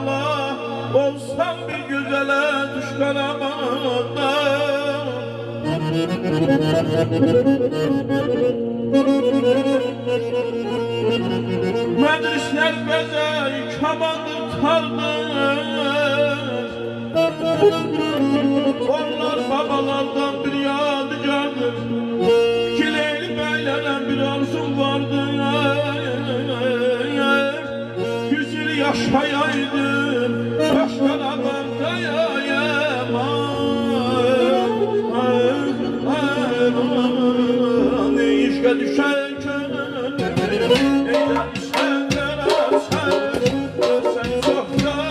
bağla, olsam bir güzele düşkün amanda. Meclisler bezey kamandır tardır, onlar babalardan bir yadigardır. Kileyli beylenen bir arzum vardır, 100 yıl yaşayaydım başkan adamdayayım. Ne işe düşer könül, eyler sen verersen, sen çok da